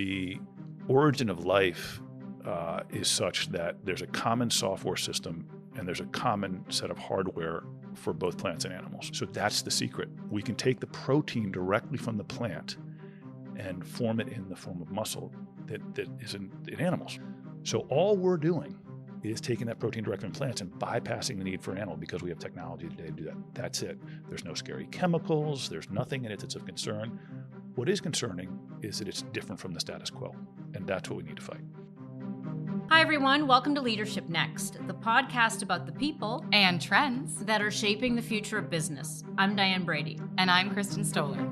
the origin of life is such that there's a common software system and there's a common set of hardware for both plants and animals. So that's the secret. We can take the protein directly from the plant and form it in the form of muscle that is in animals. So all we're doing is taking that protein directly from plants and bypassing the need for an animal because we have technology today to do that. That's it. There's no scary chemicals. There's nothing in it that's of concern. What is concerning is that it's different from the status quo, and that's what we need to fight. Hi, everyone. Welcome to Leadership Next, the podcast about the people and trends that are shaping the future of business. I'm Diane Brady. And I'm Kristin Stoller.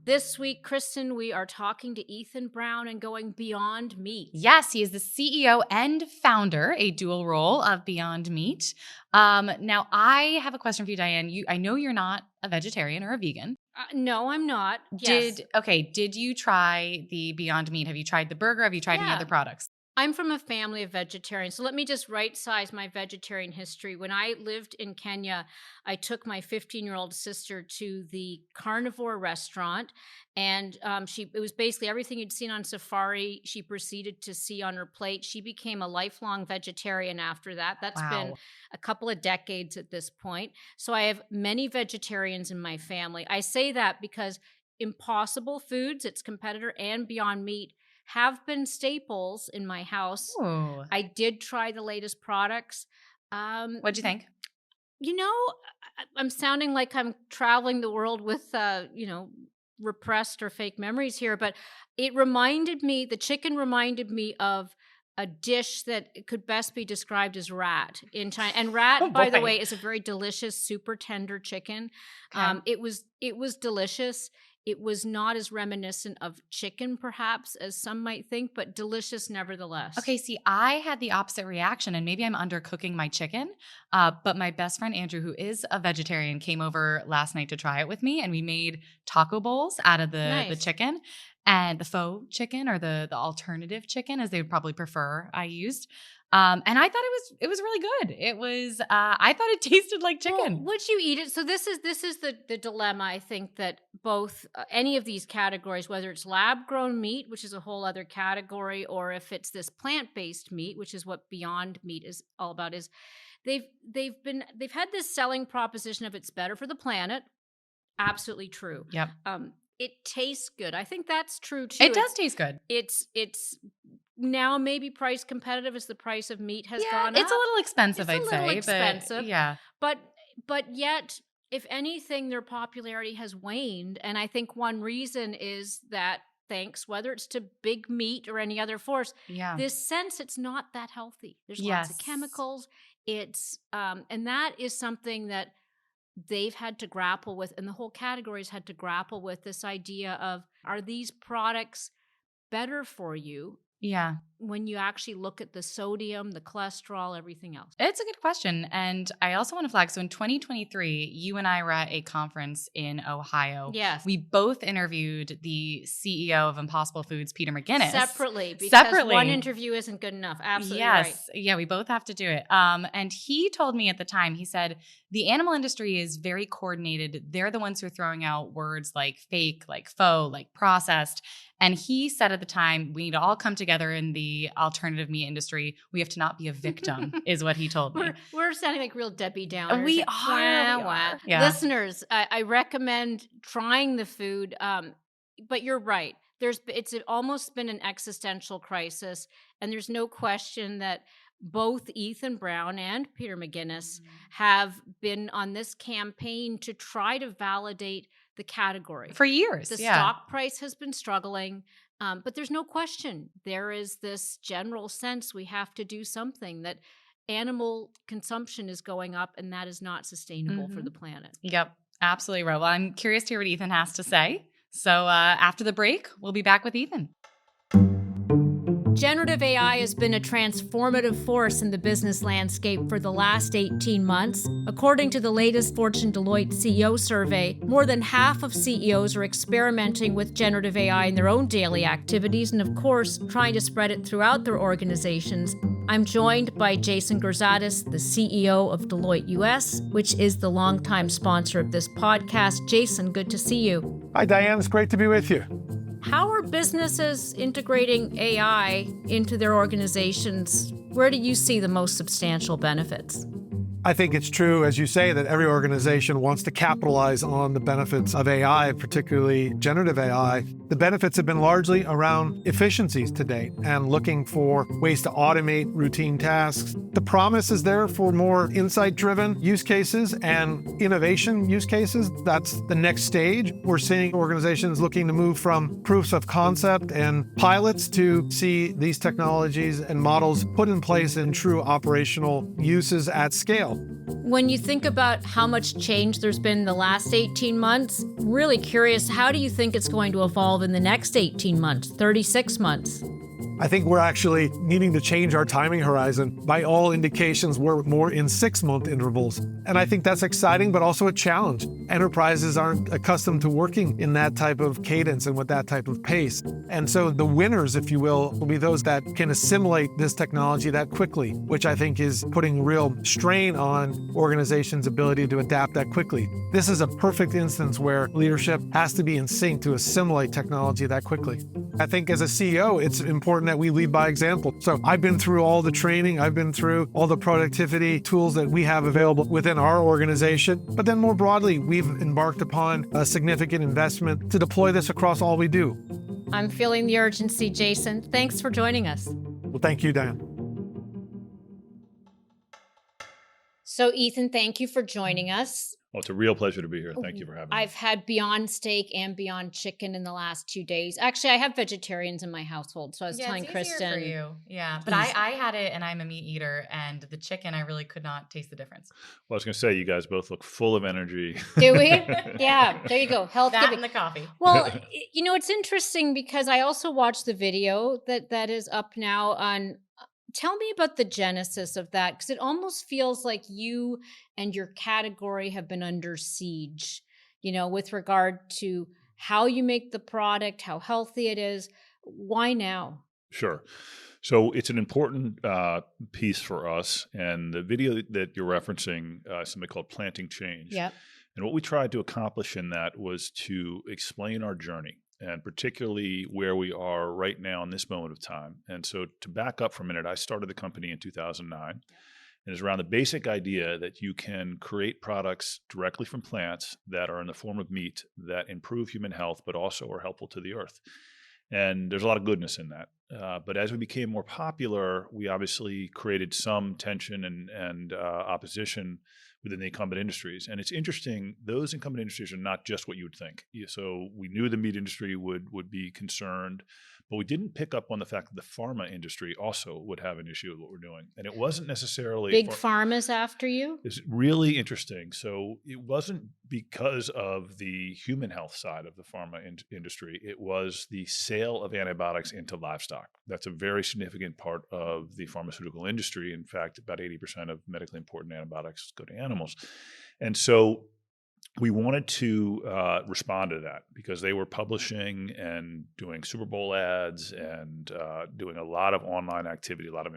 This week, Kristin, we are talking to Ethan Brown and going Beyond Meat. Yes, he is the CEO and founder, a dual role of Beyond Meat. Now, I have a question for you, Diane. I know you're not a vegetarian or a vegan. No, I'm not. Yes. Did you try the Beyond Meat? Have you tried the burger? Have you tried any other products? I'm from a family of vegetarians, so let me just right-size my vegetarian history. When I lived in Kenya, I took my 15-year-old sister to the carnivore restaurant, and it was basically everything you'd seen on safari, she proceeded to see on her plate. She became a lifelong vegetarian after that. That's been a couple of decades at this point. So I have many vegetarians in my family. I say that because Impossible Foods, its competitor, and Beyond Meat have been staples in my house. Ooh. I did try the latest products. What'd you think? You know, I'm sounding like I'm traveling the world with, repressed or fake memories here, but the chicken reminded me of a dish that could best be described as rat in China. And rat, by the way, is a very delicious, super tender chicken. Okay. It was delicious. It was not as reminiscent of chicken, perhaps, as some might think, but delicious nevertheless. Okay, see, I had the opposite reaction, and maybe I'm undercooking my chicken, but my best friend, Andrew, who is a vegetarian, came over last night to try it with me, and we made taco bowls out of the chicken, and the faux chicken, or the alternative chicken, as they would probably prefer, I used. And I thought it was really good. It was I thought it tasted like chicken. Well, would you eat it? So this is the dilemma. I think that both any of these categories, whether it's lab grown meat, which is a whole other category, or if it's this plant based meat, which is what Beyond Meat is all about, is they've had this selling proposition of it's better for the planet. Absolutely true. Yep. It tastes good. I think that's true too. It does taste good. It's now maybe price competitive as the price of meat has gone up. It's a little expensive, I'd say. It's a little expensive. But, yeah. But yet, if anything, their popularity has waned. And I think one reason is that thanks, whether it's to big meat or any other force, this sense it's not that healthy. There's lots of chemicals. It's and that is something that they've had to grapple with, and the whole category's had to grapple with this idea of, are these products better for you? Yeah. When you actually look at the sodium, the cholesterol, everything else. It's a good question. And I also want to flag, so in 2023, you and I were at a conference in Ohio. Yes. We both interviewed the CEO of Impossible Foods, Peter McGinnis. Separately, because one interview isn't good enough. Absolutely right. Yeah, we both have to do it. And he told me at the time, he said, the animal industry is very coordinated. They're the ones who are throwing out words like fake, like faux, like processed. And he said at the time, we need to all come together in the alternative meat industry. We have to not be a victim, is what he told me. We're sounding like real Debbie Downers. We are. Yeah. Listeners, I recommend trying the food. But you're right. It's almost been an existential crisis. And there's no question that both Ethan Brown and Peter McGinnis have been on this campaign to try to validate the category. For years. The stock price has been struggling, but there's no question. There is this general sense we have to do something, that animal consumption is going up, and that is not sustainable for the planet. Yep, absolutely right. Well, I'm curious to hear what Ethan has to say. So after the break, we'll be back with Ethan. Generative AI has been a transformative force in the business landscape for the last 18 months. According to the latest Fortune Deloitte CEO survey, more than half of CEOs are experimenting with generative AI in their own daily activities and, of course, trying to spread it throughout their organizations. I'm joined by Jason Gerzadis, the CEO of Deloitte US, which is the longtime sponsor of this podcast. Jason, good to see you. Hi, Diane. It's great to be with you. How are businesses integrating AI into their organizations? Where do you see the most substantial benefits? I think it's true, as you say, that every organization wants to capitalize on the benefits of AI, particularly generative AI. The benefits have been largely around efficiencies to date and looking for ways to automate routine tasks. The promise is there for more insight-driven use cases and innovation use cases. That's the next stage. We're seeing organizations looking to move from proofs of concept and pilots to see these technologies and models put in place in true operational uses at scale. When you think about how much change there's been in the last 18 months, really curious, how do you think it's going to evolve in the next 18 months, 36 months? I think we're actually needing to change our timing horizon. By all indications, we're more in 6-month intervals. And I think that's exciting, but also a challenge. Enterprises aren't accustomed to working in that type of cadence and with that type of pace. And so the winners, if you will be those that can assimilate this technology that quickly, which I think is putting real strain on organizations' ability to adapt that quickly. This is a perfect instance where leadership has to be in sync to assimilate technology that quickly. I think as a CEO, it's important that we lead by example. So I've been through all the training, I've been through all the productivity tools that we have available within our organization. But then more broadly, we've embarked upon a significant investment to deploy this across all we do. I'm feeling the urgency, Jason. Thanks for joining us. Well, thank you, Diane. So, Ethan, thank you for joining us. Well, it's a real pleasure to be here. Thank you for having me. I've had Beyond Steak and Beyond Chicken in the last 2 days. Actually, I have vegetarians in my household, so I was telling Kristin. It's easier for you. Yeah, but I had it, and I'm a meat eater, and the chicken, I really could not taste the difference. Well, I was going to say, you guys both look full of energy. Do we? Yeah, there you go. Health that giving. and the coffee. Well, it's interesting because I also watched the video that is up now on. Tell me about the genesis of that, because it almost feels like you and your category have been under siege, with regard to how you make the product, how healthy it is. Why now? Sure. So it's an important piece for us. And the video that you're referencing is something called Planting Change. Yep. And what we tried to accomplish in that was to explain our journey, and particularly where we are right now in this moment of time. And so to back up for a minute, I started the company in 2009. And it's around the basic idea that you can create products directly from plants that are in the form of meat that improve human health, but also are helpful to the earth. And there's a lot of goodness in that. But as we became more popular, we obviously created some tension and opposition within the incumbent industries. And it's interesting, those incumbent industries are not just what you would think. So we knew the meat industry would be concerned, but we didn't pick up on the fact that the pharma industry also would have an issue with what we're doing. And it wasn't necessarily— Big Pharma's after you? It's really interesting. So it wasn't because of the human health side of the pharma industry. It was the sale of antibiotics into livestock. That's a very significant part of the pharmaceutical industry. In fact, about 80% of medically important antibiotics go to animals. And so we wanted to respond to that because they were publishing and doing Super Bowl ads and doing a lot of online activity, a lot of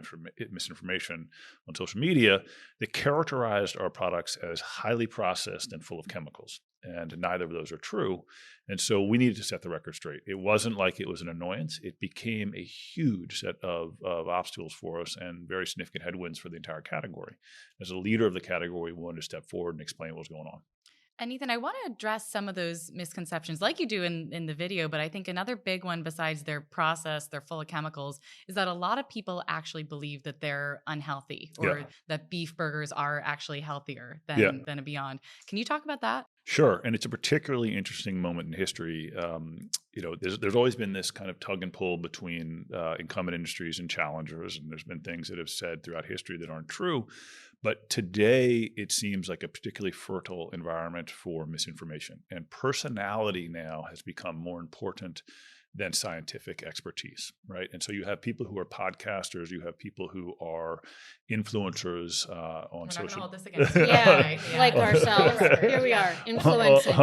misinformation on social media that characterized our products as highly processed and full of chemicals. And neither of those are true. And so we needed to set the record straight. It wasn't like it was an annoyance. It became a huge set of obstacles for us and very significant headwinds for the entire category. As a leader of the category, we wanted to step forward and explain what was going on. And Ethan, I want to address some of those misconceptions like you do in the video, but I think another big one besides their process, they're full of chemicals, is that a lot of people actually believe that they're unhealthy or that beef burgers are actually healthier than a Beyond. Can you talk about that? Sure. And it's a particularly interesting moment in history. There's always been this kind of tug and pull between incumbent industries and challengers. And there's been things that have said throughout history that aren't true. But today, it seems like a particularly fertile environment for misinformation. And personality now has become more important than scientific expertise, right? And so you have people who are podcasters, you have people who are influencers on social. Hold this against right? Like ourselves. Here we are, influencing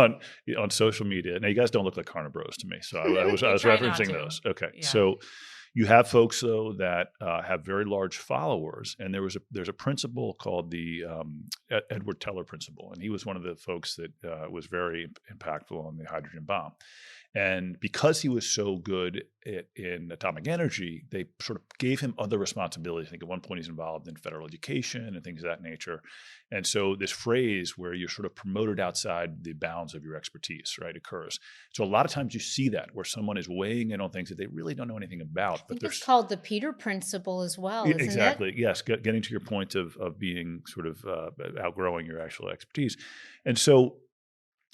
on social media. Now, you guys don't look like Carnivore Bros to me, so I was referencing those. Okay, so you have folks though that have very large followers, and there's a principle called the Edward Teller principle, and he was one of the folks that was very impactful on the hydrogen bomb. And because he was so good in atomic energy, they sort of gave him other responsibilities. I think at one point he's involved in federal education and things of that nature. And so this phrase where you're sort of promoted outside the bounds of your expertise, right, occurs. So a lot of times you see that where someone is weighing in on things that they really don't know anything about. I think it's called the Peter Principle as well, isn't exactly, it? Yes, getting to your point of being sort of outgrowing your actual expertise. And so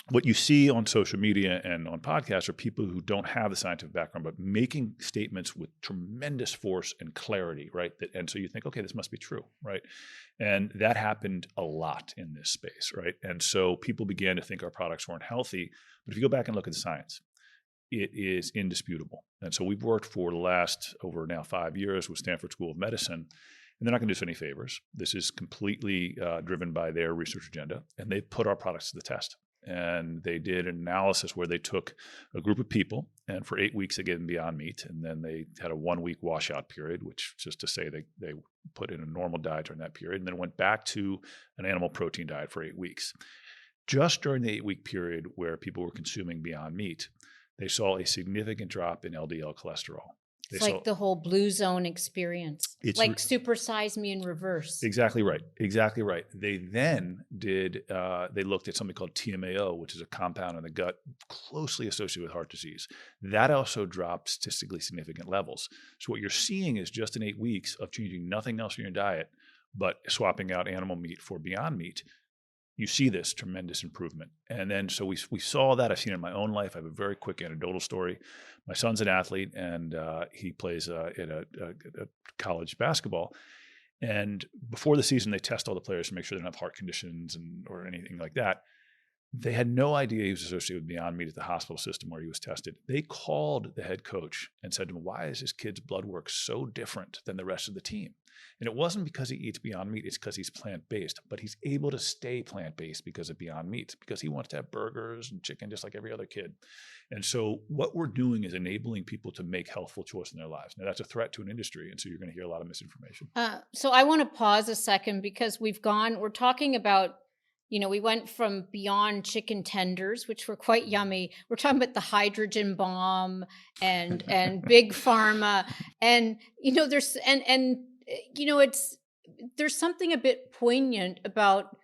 what you see on social media and on podcasts are people who don't have the scientific background, but making statements with tremendous force and clarity, right? And so you think, okay, this must be true, right? And that happened a lot in this space, right? And so people began to think our products weren't healthy. But if you go back and look at the science, it is indisputable. And so we've worked for the last over now 5 years with Stanford School of Medicine. And they're not going to do us any favors. This is completely driven by their research agenda. And they've put our products to the test. And they did an analysis where they took a group of people and for 8 weeks they gave them Beyond Meat. And then they had a 1 week washout period, which just to say they put in a normal diet during that period and then went back to an animal protein diet for 8 weeks. Just during the 8 week period where people were consuming Beyond Meat, they saw a significant drop in LDL cholesterol. It's like the whole blue zone experience. It's like supersize me in reverse. Exactly right. Exactly right. They then they looked at something called TMAO, which is a compound in the gut closely associated with heart disease. That also dropped statistically significant levels. So what you're seeing is just in 8 weeks of changing nothing else in your diet, but swapping out animal meat for Beyond Meat, you see this tremendous improvement. And then so we saw that. I've seen it in my own life. I have a very quick anecdotal story. My son's an athlete, and he plays in a college basketball. And before the season, they test all the players to make sure they don't have heart conditions or anything like that. They had no idea he was associated with Beyond Meat at the hospital system where he was tested. They called the head coach and said to him, why is this kid's blood work so different than the rest of the team? And it wasn't because he eats Beyond Meat, it's because he's plant-based, but he's able to stay plant-based because of Beyond Meat, because he wants to have burgers and chicken just like every other kid. And so what we're doing is enabling people to make healthful choices in their lives. Now that's a threat to an industry, and so you're going to hear a lot of misinformation. So I want to pause a second because we're talking about, we went from Beyond chicken tenders, which were quite yummy. We're talking about the hydrogen bomb and big pharma, and there's something a bit poignant about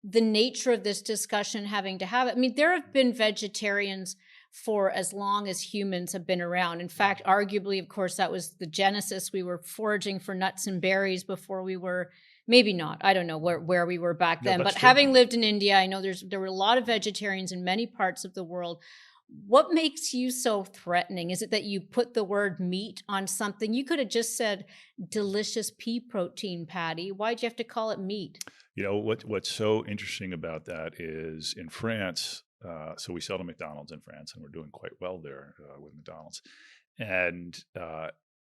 the nature of this discussion having to have it. I mean, there have been vegetarians for as long as humans have been around. In fact, arguably, of course, that was the genesis. We were foraging for nuts and berries before we were. Maybe not. I don't know where we were back then. But having lived in India, I know there were a lot of vegetarians in many parts of the world. What makes you so threatening? Is it that you put the word meat on something? You could have just said delicious pea protein patty. Why'd you have to call it meat? What's so interesting about that is in France, so we sell to McDonald's in France, and we're doing quite well there with McDonald's. And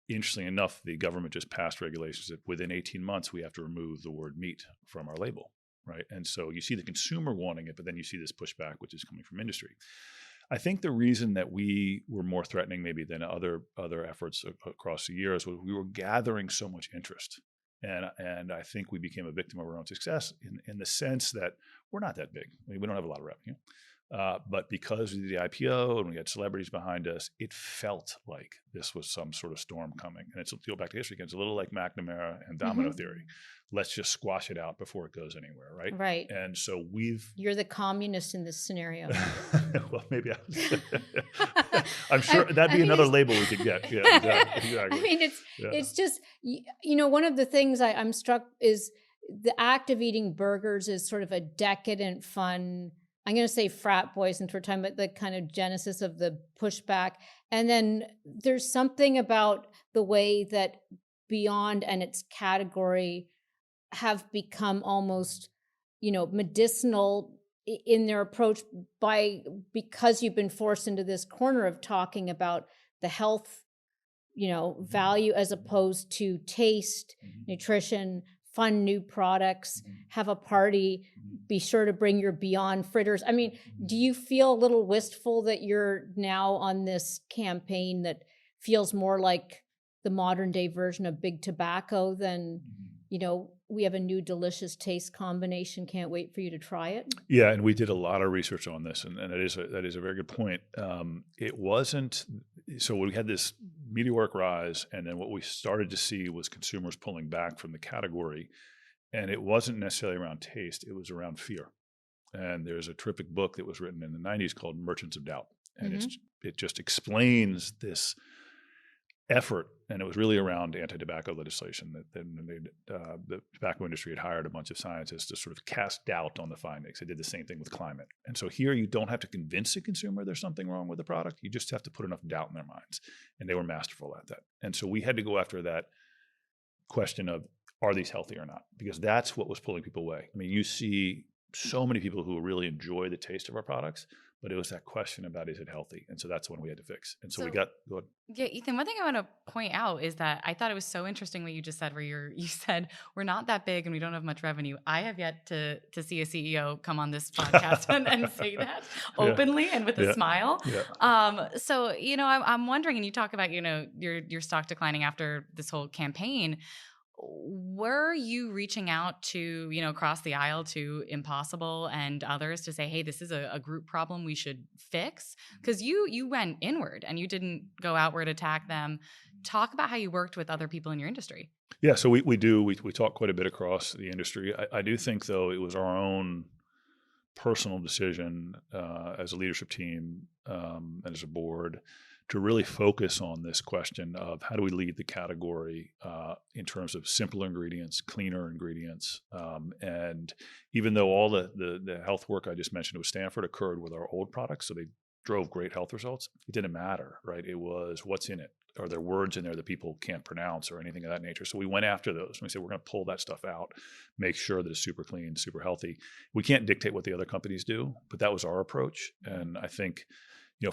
interestingly enough, the government just passed regulations that within 18 months, we have to remove the word meat from our label, right? And so you see the consumer wanting it, but then you see this pushback, which is coming from industry. I think the reason that we were more threatening maybe than other efforts across the years was we were gathering so much interest. And I think we became a victim of our own success in the sense that we're not that big. I mean, we don't have a lot of revenue. But because we did the IPO and we had celebrities behind us, it felt like this was some sort of storm coming. And to go back to history again, it's a little like McNamara and domino theory. Let's just squash it out before it goes anywhere, right? Right. And so you're the communist in this scenario. Well, maybe I'm sure that'd be another label we could get. Yeah, exactly. I mean, it's just, one of the things I'm struck is the act of eating burgers is sort of a decadent, fun, I'm going to say frat boys, since we're talking about the kind of genesis of the pushback. And then there's something about the way that Beyond and its category have become almost, medicinal in their approach because you've been forced into this corner of talking about the health, value as opposed to taste, nutrition, fun new products, have a party, be sure to bring your Beyond fritters. I mean, do you feel a little wistful that you're now on this campaign that feels more like the modern day version of big tobacco than we have a new delicious taste combination. Can't wait for you to try it. Yeah, and we did a lot of research on this, and that is a very good point. It wasn't so we had this meteoric rise, and then what we started to see was consumers pulling back from the category, and it wasn't necessarily around taste; it was around fear. And there's a terrific book that was written in the '90s called Merchants of Doubt, and it just explains this effort, and it was really around anti-tobacco legislation that the tobacco industry had hired a bunch of scientists to sort of cast doubt on the findings. They did the same thing with climate. And so here you don't have to convince a consumer there's something wrong with the product. You just have to put enough doubt in their minds. And they were masterful at that. And so we had to go after that question of, are these healthy or not? Because that's what was pulling people away. I mean, you see so many people who really enjoy the taste of our products, but it was that question about, is it healthy? And so that's the one we had to fix. And so we got, go ahead. Yeah, Ethan, one thing I want to point out is that I thought it was so interesting what you just said, where you said, we're not that big and we don't have much revenue. I have yet to see a CEO come on this podcast and say that openly and with a smile. Yeah. So, I'm wondering, and you talk about, your stock declining after this whole campaign. Were you reaching out to, across the aisle to Impossible and others to say, hey, this is a group problem we should fix? Because you went inward and you didn't go outward, attack them. Talk about how you worked with other people in your industry. Yeah, so we talk quite a bit across the industry. I do think, though, it was our own personal decision as a leadership team and as a board to really focus on this question of how do we lead the category in terms of simpler ingredients, cleaner ingredients. And even though all the health work I just mentioned with Stanford occurred with our old products, so they drove great health results, it didn't matter, right? It was what's in it. Are there words in there that people can't pronounce or anything of that nature? So we went after those. We said, we're going to pull that stuff out, make sure that it's super clean, super healthy. We can't dictate what the other companies do, but that was our approach. And I think,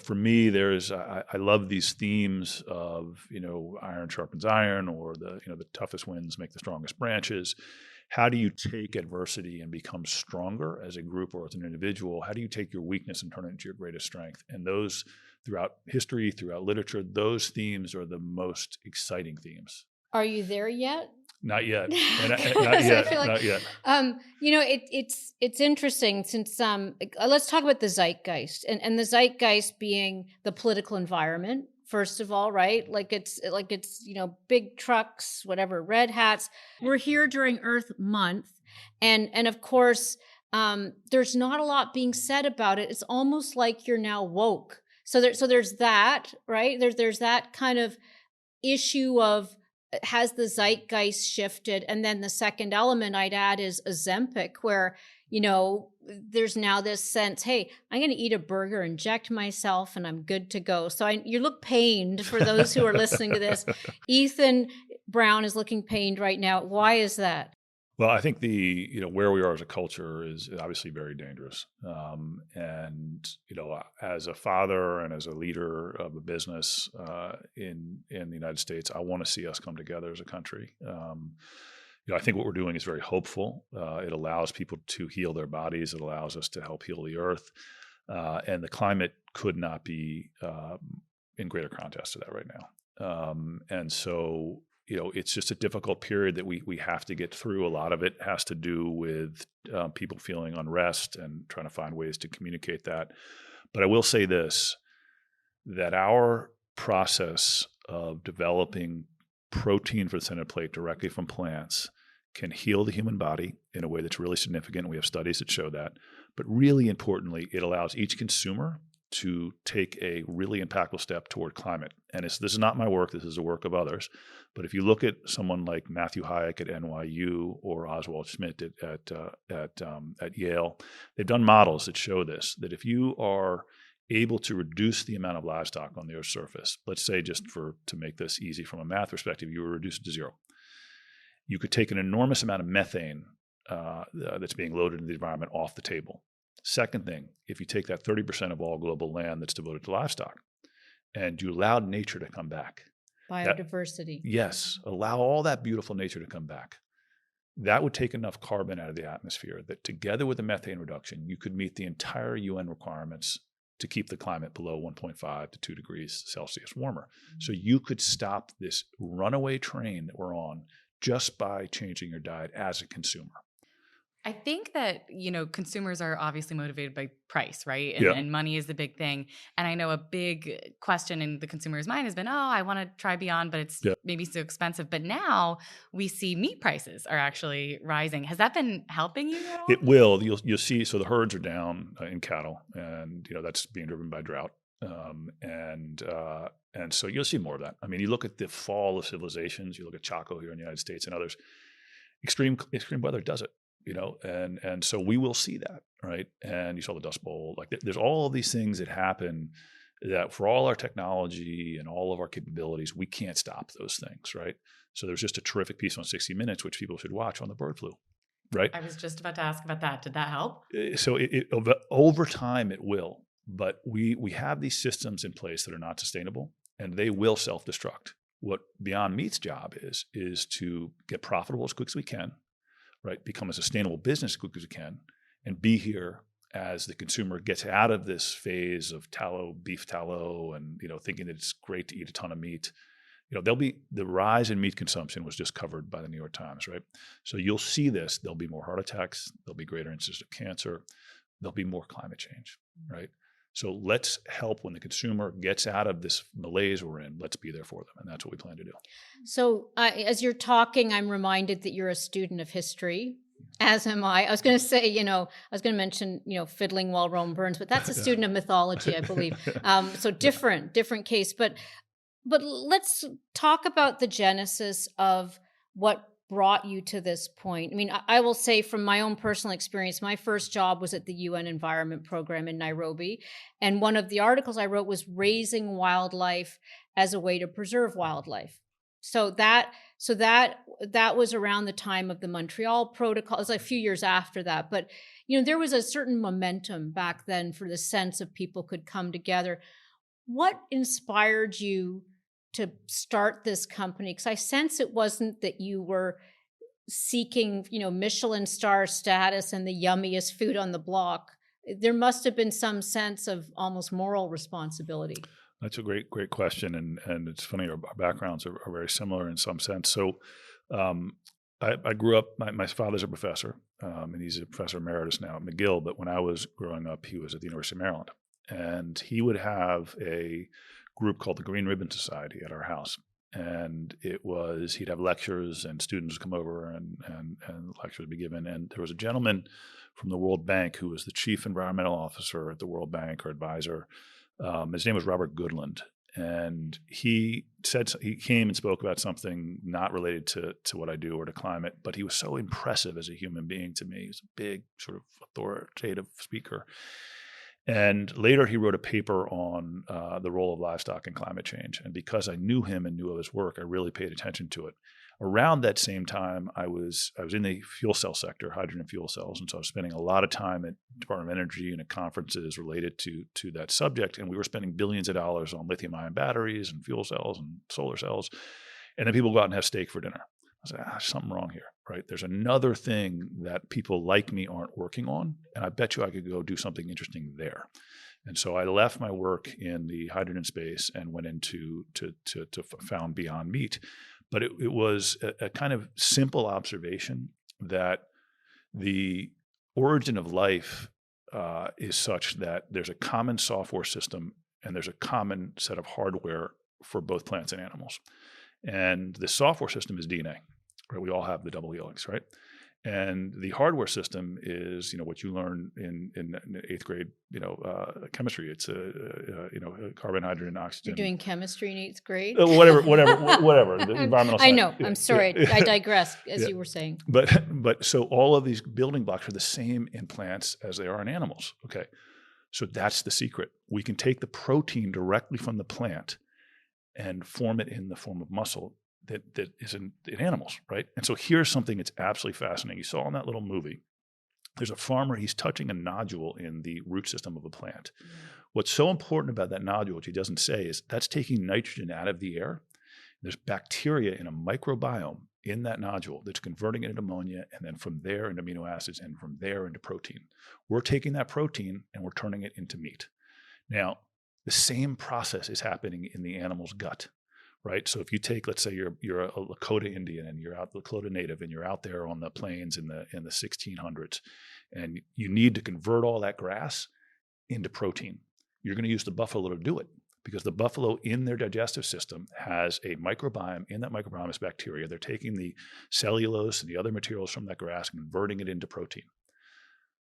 for me, I love these themes of, iron sharpens iron, or the toughest winds make the strongest branches. How do you take adversity and become stronger as a group or as an individual? How do you take your weakness and turn it into your greatest strength? And those, throughout history, throughout literature, those themes are the most exciting themes. Are you there yet? Not yet. Not yet. It's interesting since let's talk about the zeitgeist and the zeitgeist being the political environment. First of all, right? Like it's big trucks, whatever, red hats. We're here during Earth Month, and of course, there's not a lot being said about it. It's almost like you're now woke. So there's that, right? There's that kind of issue of, has the zeitgeist shifted? And then the second element I'd add is Ozempic, where, there's now this sense, hey, I'm going to eat a burger, inject myself, and I'm good to go. So you look pained for those who are listening to this. Ethan Brown is looking pained right now. Why is that? Well, I think where we are as a culture is obviously very dangerous. And, as a father and as a leader of a business in the United States, I want to see us come together as a country. I think what we're doing is very hopeful. It allows people to heal their bodies. It allows us to help heal the earth. And the climate could not be in greater contrast to that right now. And so, it's just a difficult period that we have to get through. A lot of it has to do with people feeling unrest and trying to find ways to communicate that. But I will say this, that our process of developing protein for the center plate directly from plants can heal the human body in a way that's really significant. We have studies that show that. But really importantly, it allows each consumer to take a really impactful step toward climate. And this is not my work, this is the work of others. But if you look at someone like Matthew Hayek at NYU or Oswald Schmidt at Yale, they've done models that show this, that if you are able to reduce the amount of livestock on the Earth's surface, let's say just to make this easy from a math perspective, you reduce it to zero. You could take an enormous amount of methane that's being loaded into the environment off the table. Second thing, if you take that 30% of all global land that's devoted to livestock and you allow nature to come back. Biodiversity. Yes, allow all that beautiful nature to come back. That would take enough carbon out of the atmosphere that together with the methane reduction, you could meet the entire UN requirements to keep the climate below 1.5 to 2 degrees Celsius warmer. So you could stop this runaway train that we're on just by changing your diet as a consumer. I think that, consumers are obviously motivated by price, right? Yeah. And money is the big thing. And I know a big question in the consumer's mind has been, I want to try Beyond, but it's maybe so expensive. But now we see meat prices are actually rising. Has that been helping you at all? It will. You'll see. So the herds are down in cattle, and that's being driven by drought. And so you'll see more of that. I mean, you look at the fall of civilizations. You look at Chaco here in the United States and others. Extreme weather does it. And so we will see that, right? And you saw the Dust Bowl. Like there's all of these things that happen that for all our technology and all of our capabilities, we can't stop those things, right? So there's just a terrific piece on 60 Minutes, which people should watch on the bird flu, right? I was just about to ask about that. Did that help? So over time it will, but we have these systems in place that are not sustainable, and they will self-destruct. What Beyond Meat's job is to get profitable as quick as we can, right? Become a sustainable business as quick as we can, and be here as the consumer gets out of this phase of beef tallow, and thinking that it's great to eat a ton of meat. The rise in meat consumption was just covered by the New York Times, right? So you'll see this. There'll be more heart attacks. There'll be greater incidence of cancer. There'll be more climate change, right? So let's help when the consumer gets out of this malaise we're in. Let's be there for them, and that's what we plan to do. So as you're talking, I'm reminded that you're a student of history, as am I. I was going to say, I was going to mention, fiddling while Rome burns, but that's a student of mythology, I believe. So different case. But let's talk about the genesis of what brought you to this point. I mean, I will say from my own personal experience, my first job was at the UN Environment Program in Nairobi. And one of the articles I wrote was raising wildlife as a way to preserve wildlife. So that was around the time of the Montreal Protocol. It was a few years after that. But, there was a certain momentum back then for the sense of people could come together. What inspired you to start this company? Because I sense it wasn't that you were seeking, Michelin star status and the yummiest food on the block. There must have been some sense of almost moral responsibility. That's a great question. And it's funny, our backgrounds are very similar in some sense. So I grew up, my father's a professor, and he's a professor emeritus now at McGill. But when I was growing up, he was at the University of Maryland. And he would have a group called the Green Ribbon Society at our house. And he'd have lectures, and students would come over and lectures would be given. And there was a gentleman from the World Bank who was the chief environmental officer at the World Bank, or advisor. His name was Robert Goodland. And he came and spoke about something not related to what I do or to climate, but he was so impressive as a human being to me. He was a big sort of authoritative speaker. And later he wrote a paper on the role of livestock in climate change. And because I knew him and knew of his work, I really paid attention to it. Around that same time, I was in the fuel cell sector, hydrogen fuel cells. And so I was spending a lot of time at Department of Energy and at conferences related to that subject. And we were spending billions of dollars on lithium-ion batteries and fuel cells and solar cells. And then people go out and have steak for dinner. I was like, there's something wrong here, right? There's another thing that people like me aren't working on, and I bet you I could go do something interesting there. And so I left my work in the hydrogen space and went into to found Beyond Meat. But it was a kind of simple observation that the origin of life is such that there's a common software system and there's a common set of hardware for both plants and animals. And the software system is DNA, right? We all have the double helix, right? And the hardware system is, what you learn in 8th grade, chemistry. It's carbon, hydrogen, oxygen. You're doing chemistry in 8th grade? Whatever. The environmental science. I know. I'm sorry. I digress, as you were saying. But so all of these building blocks are the same in plants as they are in animals. Okay. So that's the secret. We can take the protein directly from the plant and form it in the form of muscle that is in animals, right? And so here's something that's absolutely fascinating. You saw in that little movie, there's a farmer, he's touching a nodule in the root system of a plant. What's so important about that nodule, which he doesn't say, is that's taking nitrogen out of the air. There's bacteria in a microbiome in that nodule that's converting it into ammonia, and then from there into amino acids, and from there into protein. We're taking that protein and we're turning it into meat. Now, the same process is happening in the animal's gut, right? So if you take, let's say you're a Lakota Indian and you're out Lakota Native and you're out there on the plains in the 1600s, and you need to convert all that grass into protein. You're going to use the buffalo to do it, because the buffalo in their digestive system has a microbiome. In that microbiome is bacteria. They're taking the cellulose and the other materials from that grass and converting it into protein.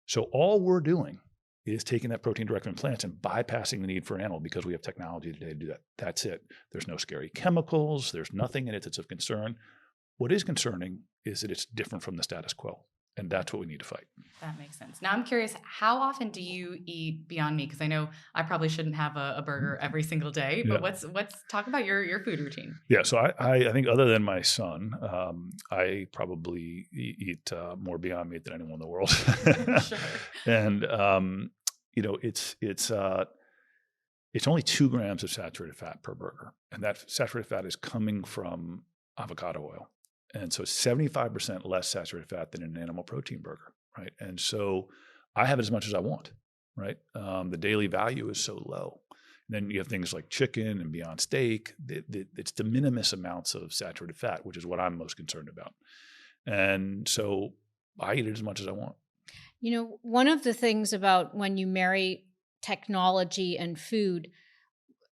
So all we're doing is taking that protein directly from plants and bypassing the need for an animal, because we have technology today to do that. That's it. There's no scary chemicals. There's nothing in it that's of concern. What is concerning is that it's different from the status quo. And that's what we need to fight. That makes sense. Now I'm curious, how often do you eat Beyond Meat? Because I know I probably shouldn't have a burger every single day, but talk about your food routine. Yeah, so I think other than my son, I probably eat more Beyond Meat than anyone in the world. Sure. And it's only 2 grams of saturated fat per burger, and that saturated fat is coming from avocado oil. And so 75% less saturated fat than in an animal protein burger, right? And so I have as much as I want, right? The daily value is so low. And then you have things like chicken and Beyond Steak. It's de minimis amounts of saturated fat, which is what I'm most concerned about. And so I eat it as much as I want. One of the things about when you marry technology and food,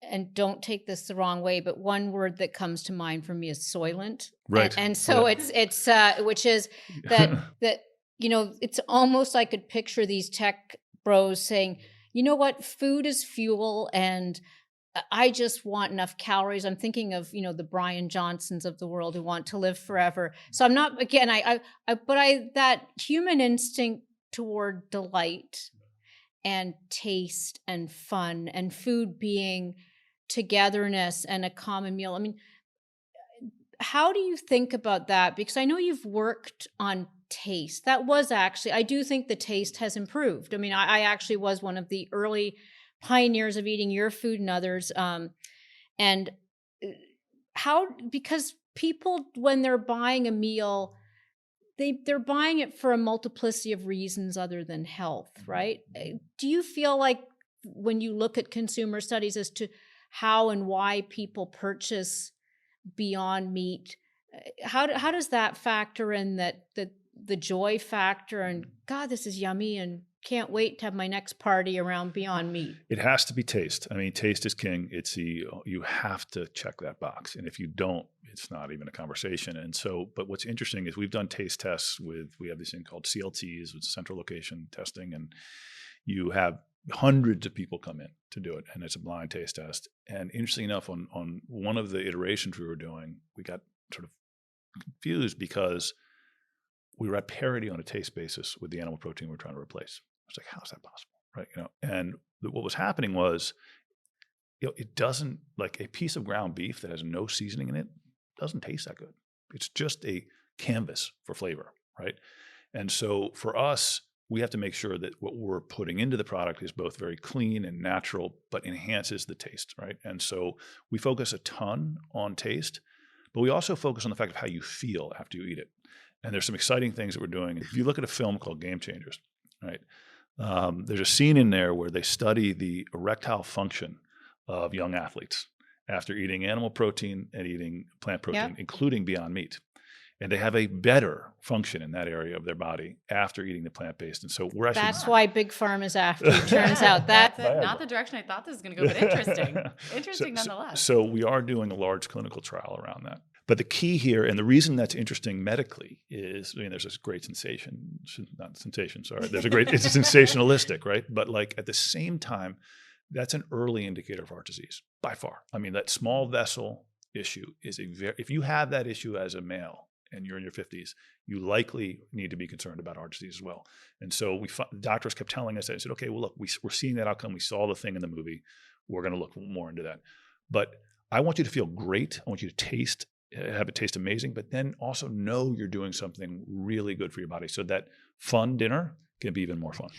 and don't take this the wrong way, but one word that comes to mind for me is soylent. Right. And so it's which is that it's almost, I could picture these tech bros saying, you know what, food is fuel, and I just want enough calories. I'm thinking of, the Brian Johnsons of the world who want to live forever. So I'm not, again, that human instinct toward delight and taste and fun, and food being togetherness and a common meal. I mean, how do you think about that? Because I know you've worked on taste. That was actually, I do think the taste has improved. I mean, I actually was one of the early pioneers of eating your food and others. And because people, when they're buying a meal, they're buying it for a multiplicity of reasons other than health, right? Do you feel like when you look at consumer studies as to how and why people purchase Beyond Meat, how does that factor in that the joy factor and, God, this is yummy and can't wait to have my next party around Beyond Meat? It has to be taste. I mean, taste is king. You have to check that box. And if you don't, it's not even a conversation. And so, but what's interesting is we've done taste tests we have this thing called CLTs, with central location testing, and you have hundreds of people come in to do it, and it's a blind taste test. And interestingly enough, on one of the iterations we were doing, we got sort of confused because we were at parity on a taste basis with the animal protein we're trying to replace. I was like, how is that possible, right? And what was happening was, it doesn't, like a piece of ground beef that has no seasoning in it doesn't taste that good. It's just a canvas for flavor, right? And so for us, we have to make sure that what we're putting into the product is both very clean and natural, but enhances the taste, right? And so we focus a ton on taste, but we also focus on the fact of how you feel after you eat it. And there's some exciting things that we're doing. If you look at a film called Game Changers, right? There's a scene in there where they study the erectile function of young athletes after eating animal protein and eating plant protein, including Beyond Meat. And they have a better function in that area of their body after eating the plant-based. And so we're actually... That's why Big Pharma is after you. Turns out that's not the direction I thought this was going to go, but interesting. Interesting nonetheless. So we are doing a large clinical trial around that. But the key here, and the reason that's interesting medically is, there's this great it's sensationalistic, right? But like at the same time, that's an early indicator of heart disease, by far. I mean, that small vessel issue is if you have that issue as a male, and you're in your 50s, you likely need to be concerned about heart disease as well. And so doctors kept telling us that. I said, okay, well, look, we're seeing that outcome. We saw the thing in the movie. We're going to look more into that. But I want you to feel great. I want you to have it taste amazing, but then also know you're doing something really good for your body, so that fun dinner can be even more fun.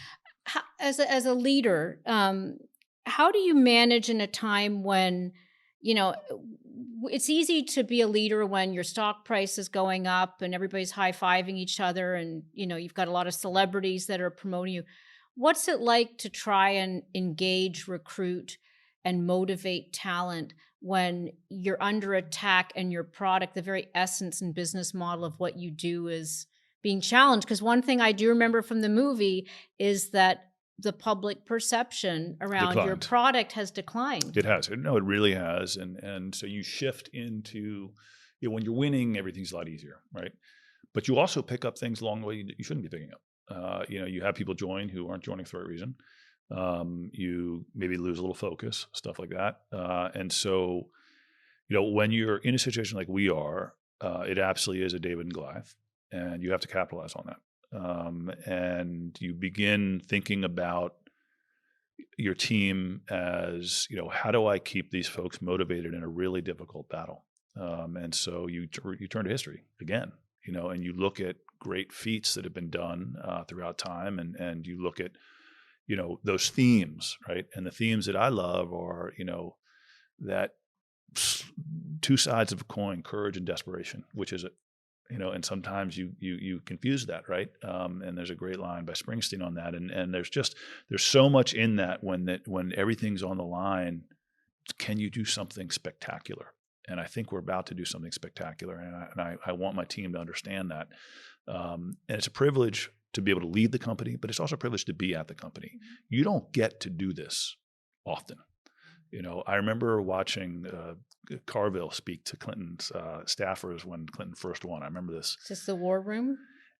As a leader, how do you manage in a time when, it's easy to be a leader when your stock price is going up and everybody's high-fiving each other, and you've got a lot of celebrities that are promoting you. What's it like to try and engage, recruit, and motivate talent when you're under attack and your product, the very essence and business model of what you do, is being challenged? Because one thing I do remember from the movie is that the public perception around your product has declined. It has. No, it really has. And so you shift into, when you're winning, everything's a lot easier, right? But you also pick up things along the way you shouldn't be picking up. You have people join who aren't joining for the right reason. You maybe lose a little focus, stuff like that. And so, when you're in a situation like we are, it absolutely is a David and Goliath, and you have to capitalize on that. And you begin thinking about your team as, how do I keep these folks motivated in a really difficult battle? And so you turn to history again, and you look at great feats that have been done throughout time, and you look at, those themes, right? And the themes that I love are, that two sides of a coin, courage and desperation, which is and sometimes you confuse that, right? And there's a great line by Springsteen on that. And there's so much in that when everything's on the line, can you do something spectacular? And I think we're about to do something spectacular. And I want my team to understand that. And it's a privilege to be able to lead the company, but it's also a privilege to be at the company. You don't get to do this often. I remember watching Carville speak to Clinton's staffers when Clinton first won. I remember this. Is this the war room?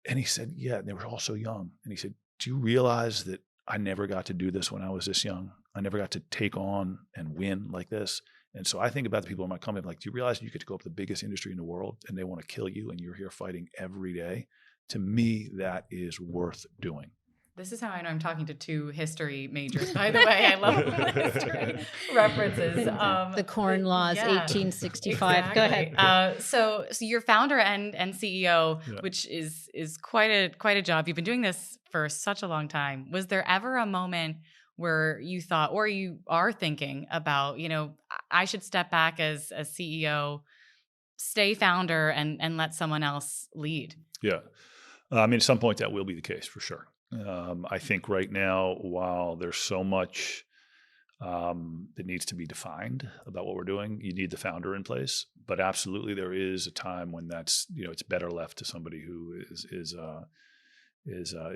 And he said, yeah, they were all so young. And he said, do you realize that I never got to do this when I was this young? I never got to take on and win like this. And so I think about the people in my company, like, do you realize you get to go up to the biggest industry in the world and they want to kill you and you're here fighting every day? To me, that is worth doing. This is how I know I'm talking to two history majors, by the way. I love history references. The Corn Laws, 1865. Exactly. Go ahead. So you're founder and CEO, which is quite a job. You've been doing this for such a long time. Was there ever a moment where you thought, or you are thinking about, I should step back as a CEO, stay founder, and let someone else lead? Yeah. At some point that will be the case for sure. I think right now, while there's so much that needs to be defined about what we're doing, you need the founder in place. But absolutely, there is a time when that's it's better left to somebody who is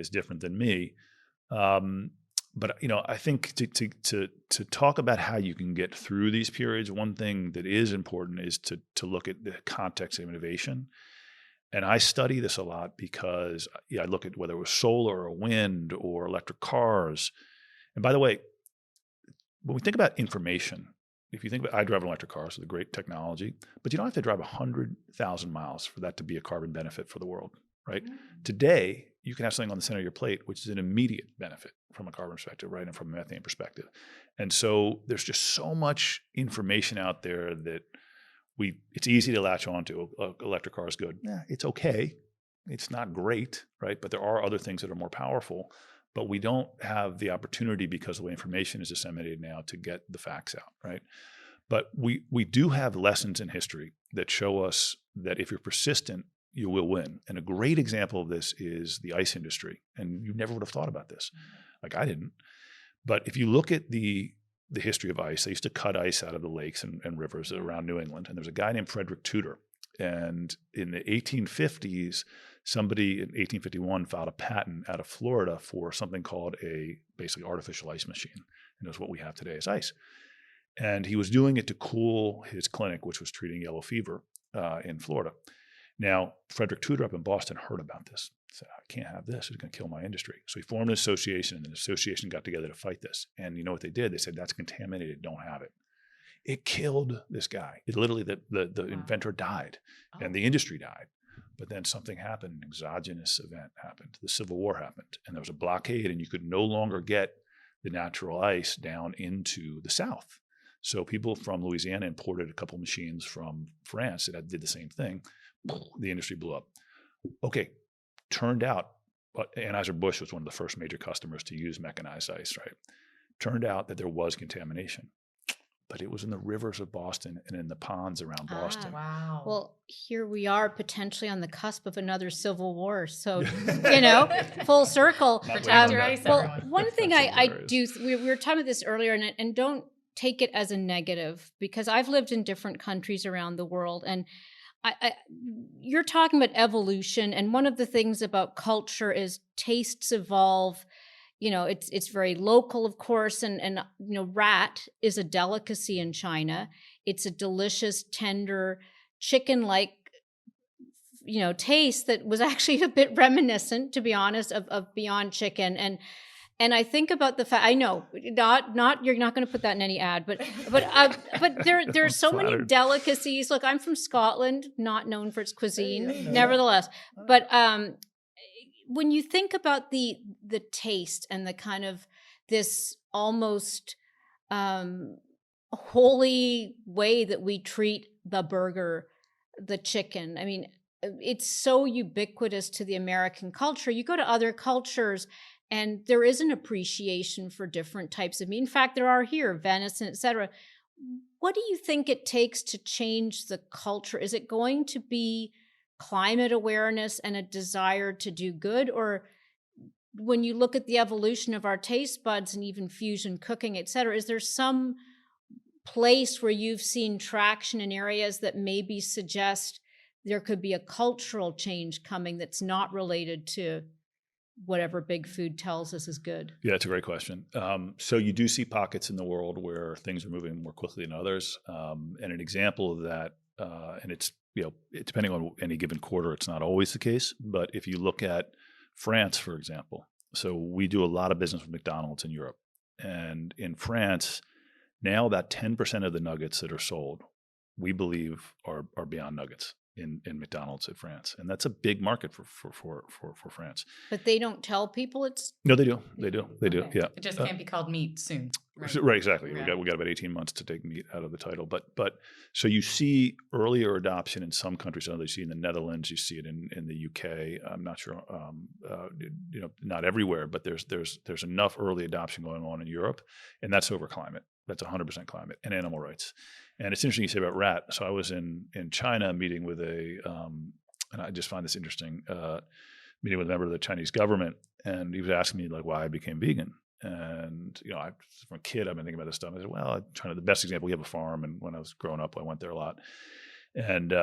different than me. But I think to talk about how you can get through these periods, one thing that is important is to look at the context of innovation. And I study this a lot because I look at whether it was solar or wind or electric cars. And by the way, when we think about information, if you think about, I drive an electric car, so the great technology, but you don't have to drive 100,000 miles for that to be a carbon benefit for the world, right? Mm-hmm. Today, you can have something on the center of your plate, which is an immediate benefit from a carbon perspective, right? And from a methane perspective. And so there's just so much information out there that it's easy to latch onto. Electric car is good. Yeah, it's okay. It's not great, right? But there are other things that are more powerful. But we don't have the opportunity because of the way information is disseminated now to get the facts out, right? But we do have lessons in history that show us that if you're persistent, you will win. And a great example of this is the ice industry. And you never would have thought about this. Like I didn't. But if you look at the history of ice, they used to cut ice out of the lakes and rivers around New England. And there's a guy named Frederick Tudor. And in the 1850s, somebody in 1851 filed a patent out of Florida for something called a basically artificial ice machine. And it was what we have today as ice. And he was doing it to cool his clinic, which was treating yellow fever in Florida. Now, Frederick Tudor up in Boston heard about this. He said, I can't have this. It's going to kill my industry. So he formed an association, and the association got together to fight this. And you know what they did? They said, that's contaminated. Don't have it. It killed this guy. It literally, the inventor died, and the industry died. But then something happened. An exogenous event happened. The Civil War happened, and there was a blockade, and you could no longer get the natural ice down into the South. So people from Louisiana imported a couple machines from France that did the same thing. The industry blew up. Okay, turned out, Anheuser-Busch was one of the first major customers to use mechanized ice, right? Turned out that there was contamination, but it was in the rivers of Boston and in the ponds around Boston. Wow. Well, here we are potentially on the cusp of another civil war. So, full circle. Protect your ice, well, everyone. one thing I do, we were talking about this earlier, and don't take it as a negative, because I've lived in different countries around the world, and you're talking about evolution, and one of the things about culture is tastes evolve. It's very local, of course, and rat is a delicacy in China. It's a delicious, tender, chicken-like taste that was actually a bit reminiscent, to be honest, of Beyond Chicken. And I think about the fact, I know not you're not going to put that in any ad, but there's so many delicacies. Look, I'm from Scotland, not known for its cuisine, nevertheless. But when you think about the taste and the kind of this almost holy way that we treat the burger, the chicken, I mean, it's so ubiquitous to the American culture. You go to other cultures, and there is an appreciation for different types of meat. In fact, there are here, venison, et cetera. What do you think it takes to change the culture? Is it going to be climate awareness and a desire to do good? Or when you look at the evolution of our taste buds and even fusion cooking, et cetera, is there some place where you've seen traction in areas that maybe suggest there could be a cultural change coming that's not related to whatever big food tells us is good? Yeah, it's a great question. So you do see pockets in the world where things are moving more quickly than others. And an example of that, and it's, depending on any given quarter, it's not always the case. But if you look at France, for example, so we do a lot of business with McDonald's in Europe. And in France, now about 10% of the nuggets that are sold, we believe are Beyond Nuggets in McDonald's in France, and that's a big market for France. But they don't tell people it's. No, they do. Okay. Yeah, it just can't be called meat soon. Right, exactly. Right. We got about 18 months to take meat out of the title, but so you see earlier adoption in some countries. You see in the Netherlands, you see it in the UK. I'm not sure, not everywhere, but there's enough early adoption going on in Europe, and that's over climate. That's 100% climate and animal rights. And it's interesting you say about rat. So I was in China meeting with and I just find this interesting, meeting with a member of the Chinese government, and he was asking me like why I became vegan. And, from a kid, I've been thinking about this stuff. I said, well, the best example, we have a farm, and when I was growing up, I went there a lot. And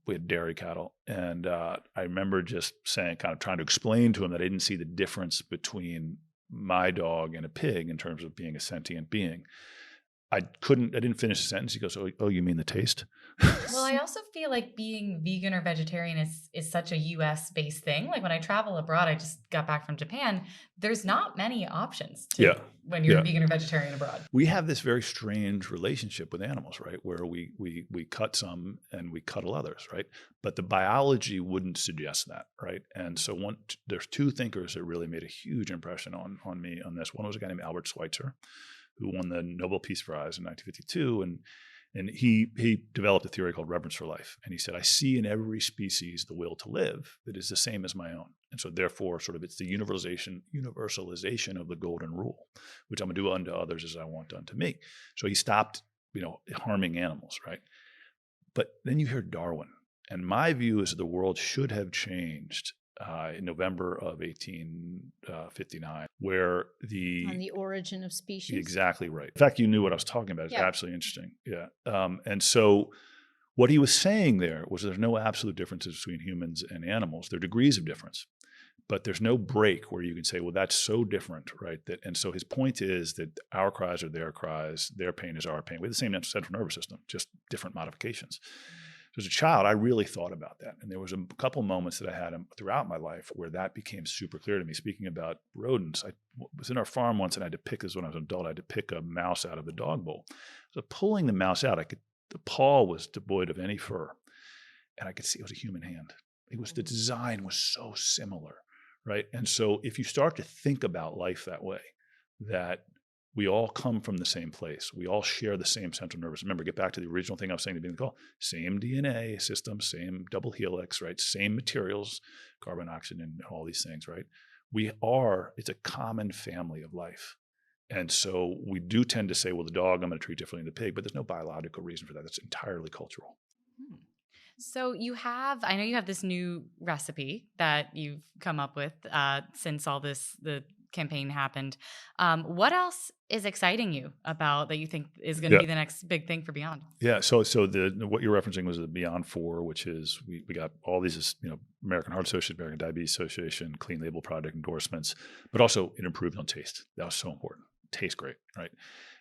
we had dairy cattle. And I remember just saying, kind of trying to explain to him that I didn't see the difference between my dog and a pig in terms of being a sentient being. I didn't finish the sentence. He goes, oh, you mean the taste? Well, I also feel like being vegan or vegetarian is such a US based thing. Like when I travel abroad, I just got back from Japan. There's not many options when you're vegan or vegetarian abroad. We have this very strange relationship with animals, right? Where we cut some and we cuddle others, right? But the biology wouldn't suggest that, right? And so there's two thinkers that really made a huge impression on me on this. One was a guy named Albert Schweitzer, who won the Nobel Peace Prize in 1952. And he developed a theory called reverence for life. And he said, I see in every species the will to live that is the same as my own. And so therefore, sort of it's the universalization of the golden rule, which I'm going to do unto others as I want done to me. So he stopped, harming animals, right? But then you hear Darwin. And my view is that the world should have changed in November of 1859, where on the origin of species. Exactly right. In fact, you knew what I was talking about. It's absolutely interesting. Yeah. And so what he was saying there was there's no absolute differences between humans and animals. There are degrees of difference, but there's no break where you can say, well, that's so different, right? And so his point is that our cries are their cries, their pain is our pain. We have the same central nervous system, just different modifications. As a child, I really thought about that. And there was a couple moments that I had throughout my life where that became super clear to me. Speaking about rodents, I was in our farm once and I had to pick, this when I was an adult, I had to pick a mouse out of the dog bowl. So pulling the mouse out, the paw was devoid of any fur. And I could see it was a human hand. The design was so similar, right? And so if you start to think about life that way, that we all come from the same place. We all share the same central nervous. Remember, get back to the original thing I was saying to begin the call. Same DNA system, same double helix, right? Same materials, carbon, oxygen, all these things, right? It's a common family of life. And so we do tend to say, well, the dog I'm going to treat differently than the pig, but there's no biological reason for that. It's entirely cultural. So I know you have this new recipe that you've come up with since all the campaign happened. What else is exciting you about that you think is going to be the next big thing for Beyond? Yeah. So what you're referencing was the Beyond 4, which is we got all these, American Heart Association, American Diabetes Association, clean label product endorsements, but also it improved on taste. That was so important. Tastes great, right?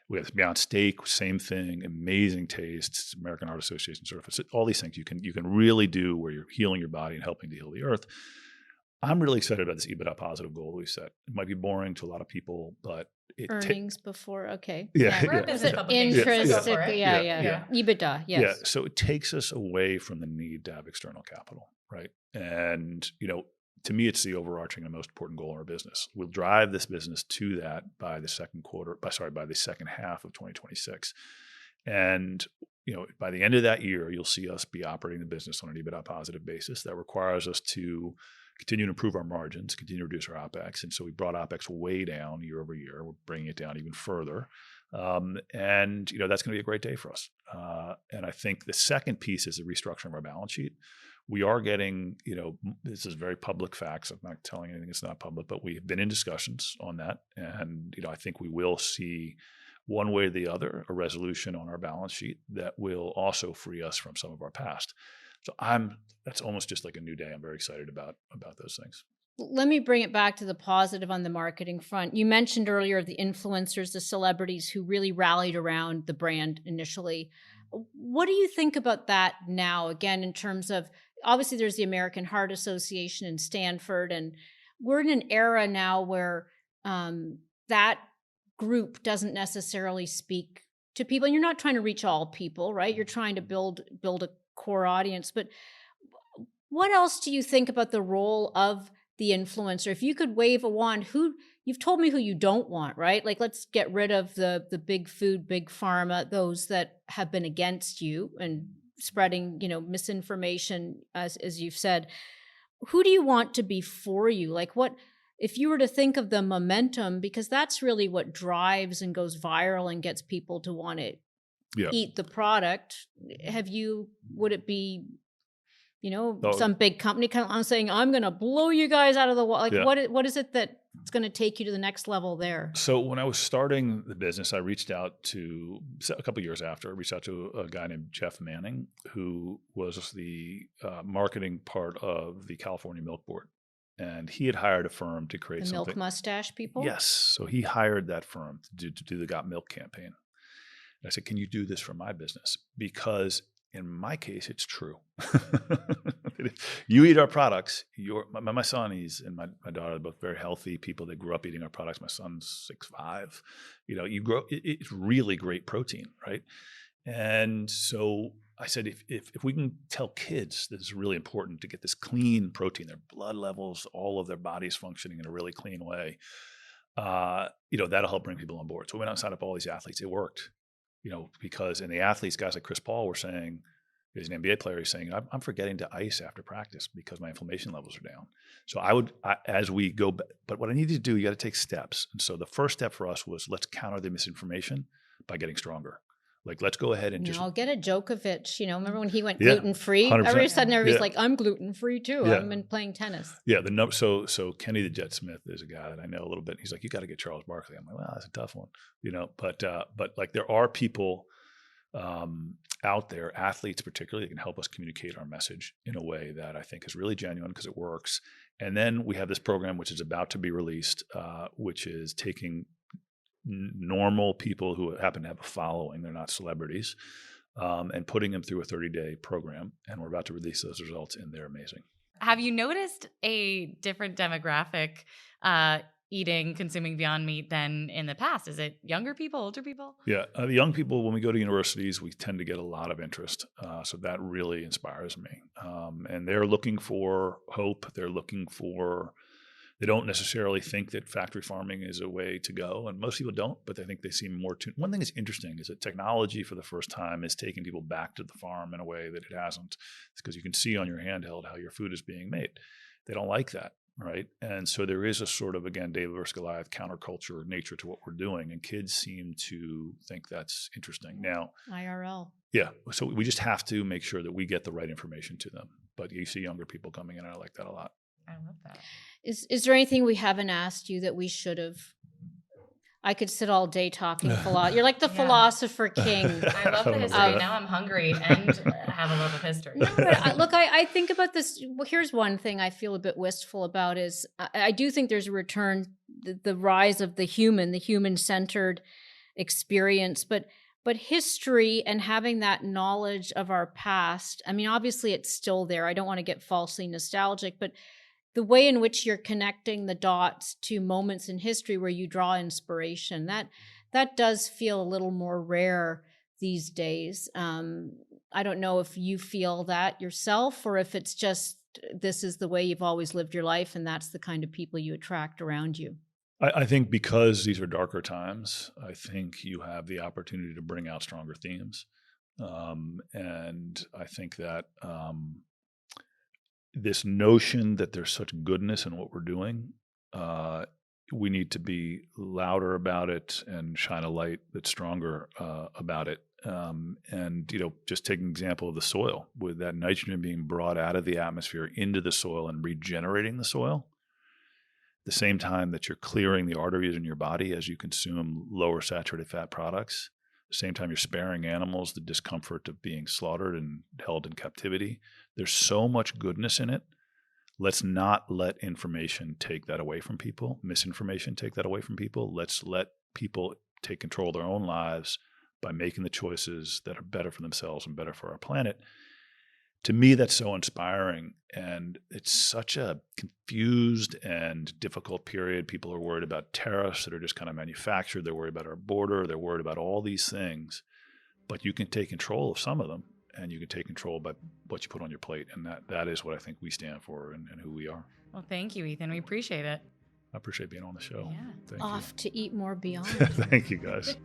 We have Beyond Steak, same thing, amazing taste, American Heart Association certified. All these things you can really do where you're healing your body and helping to heal the earth. I'm really excited about this EBITDA positive goal we set. It might be boring to a lot of people, but earnings before, okay. We're a business publication. Interest, yeah. EBITDA, yes. Yeah, so it takes us away from the need to have external capital, right? And, to me, it's the overarching and most important goal of our business. We'll drive this business to that by the second half of 2026. And, by the end of that year, you'll see us be operating the business on an EBITDA positive basis. That requires us to continue to improve our margins, continue to reduce our OpEx. And so we brought OpEx way down year over year. We're bringing it down even further. And, that's going to be a great day for us. And I think the second piece is the restructuring of our balance sheet. We are getting, this is very public facts. I'm not telling anything that's not public, but we've been in discussions on that. And, I think we will see one way or the other a resolution on our balance sheet that will also free us from some of our past. So that's almost just like a new day. I'm very excited about those things. Let me bring it back to the positive on the marketing front. You mentioned earlier the influencers, the celebrities who really rallied around the brand initially. What do you think about that now, again, in terms of, obviously there's the American Heart Association in Stanford, and we're in an era now where that group doesn't necessarily speak to people. And you're not trying to reach all people, right? You're trying to build a core audience. But what else do you think about the role of the influencer? If you could wave a wand, you've told me who you don't want, right? Like, let's get rid of the big food, big pharma, those that have been against you and spreading, misinformation, as you've said. Who do you want to be for you? Like, what, if you were to think of the momentum, because that's really what drives and goes viral and gets people to want to eat the product. Would it be, some big company kind of saying, I'm going to blow you guys out of the wall? Like, what is it that's going to take you to the next level there? So when I was starting the business, I reached out to, a couple of years after, I reached out to a guy named Jeff Manning, who was the marketing part of the California Milk Board. And he had hired a firm to create something. Milk mustache people? Yes. So he hired that firm to do the Got Milk campaign. And I said, can you do this for my business? Because in my case, it's true. You eat our products. My son, and my daughter are both very healthy people. They grew up eating our products. My son's 6'5". It's really great protein, right? And so I said, if we can tell kids that it's really important to get this clean protein, their blood levels, all of their bodies functioning in a really clean way, that'll help bring people on board. So we went out and signed up all these athletes. It worked. Because in the athletes, guys like Chris Paul were saying, he's an NBA player, he's saying, I'm forgetting to ice after practice because my inflammation levels are down. So as we go, but what I need to do, you got to take steps. And so the first step for us was, let's counter the misinformation by getting stronger. Like, let's go ahead and I'll get a Djokovic. Remember when he went gluten-free? 100%. All of a sudden, everybody's like, I'm gluten-free too. I've been playing tennis. Yeah, so Kenny the Jet Smith is a guy that I know a little bit. He's like, you got to get Charles Barkley. I'm like, well, that's a tough one, But like, there are people out there, athletes particularly, that can help us communicate our message in a way that I think is really genuine because it works. And then we have this program which is about to be released, which is taking normal people who happen to have a following, they're not celebrities, and putting them through a 30-day program. And we're about to release those results, and they're amazing. Have you noticed a different demographic consuming Beyond Meat than in the past? Is it younger people, older people? Yeah, the young people, when we go to universities, we tend to get a lot of interest. So that really inspires me. And they're looking for hope. They don't necessarily think that factory farming is a way to go, and most people don't, but I think they seem more tuned. One thing that's interesting is that technology for the first time is taking people back to the farm in a way that it hasn't. It's because you can see on your handheld how your food is being made. They don't like that, right? And so there is a sort of, again, David versus Goliath counterculture nature to what we're doing, and kids seem to think that's interesting. Now, IRL. Yeah, so we just have to make sure that we get the right information to them. But you see younger people coming in, and I like that a lot. I love that. Is there anything we haven't asked you that we should have? I could sit all day talking philosophy. You're like the philosopher king. I love the history. Now I'm hungry and have a love of history. No, but look, I think about this. Well, here's one thing I feel a bit wistful about is I do think there's a return, the rise of the human-centered experience, but history and having that knowledge of our past, I mean, obviously it's still there. I don't want to get falsely nostalgic, but the way in which you're connecting the dots to moments in history where you draw inspiration, that does feel a little more rare these days. I don't know if you feel that yourself, or if it's just this is the way you've always lived your life and that's the kind of people you attract around you. I think because these are darker times, I think you have the opportunity to bring out stronger themes. And I think that this notion that there's such goodness in what we're doing, we need to be louder about it and shine a light that's stronger about it. And, just take an example of the soil, with that nitrogen being brought out of the atmosphere into the soil and regenerating the soil. The same time that you're clearing the arteries in your body as you consume lower saturated fat products, the same time you're sparing animals the discomfort of being slaughtered and held in captivity. There's so much goodness in it. Let's not let information take that away from people, misinformation take that away from people. Let's let people take control of their own lives by making the choices that are better for themselves and better for our planet. To me, that's so inspiring. And it's such a confused and difficult period. People are worried about tariffs that are just kind of manufactured. They're worried about our border. They're worried about all these things. But you can take control of some of them, and you can take control by what you put on your plate. And that is what I think we stand for and who we are. Well, thank you, Ethan. We appreciate it. I appreciate being on the show. Yeah. Thank Off you. to eat more Beyond. Thank you, guys.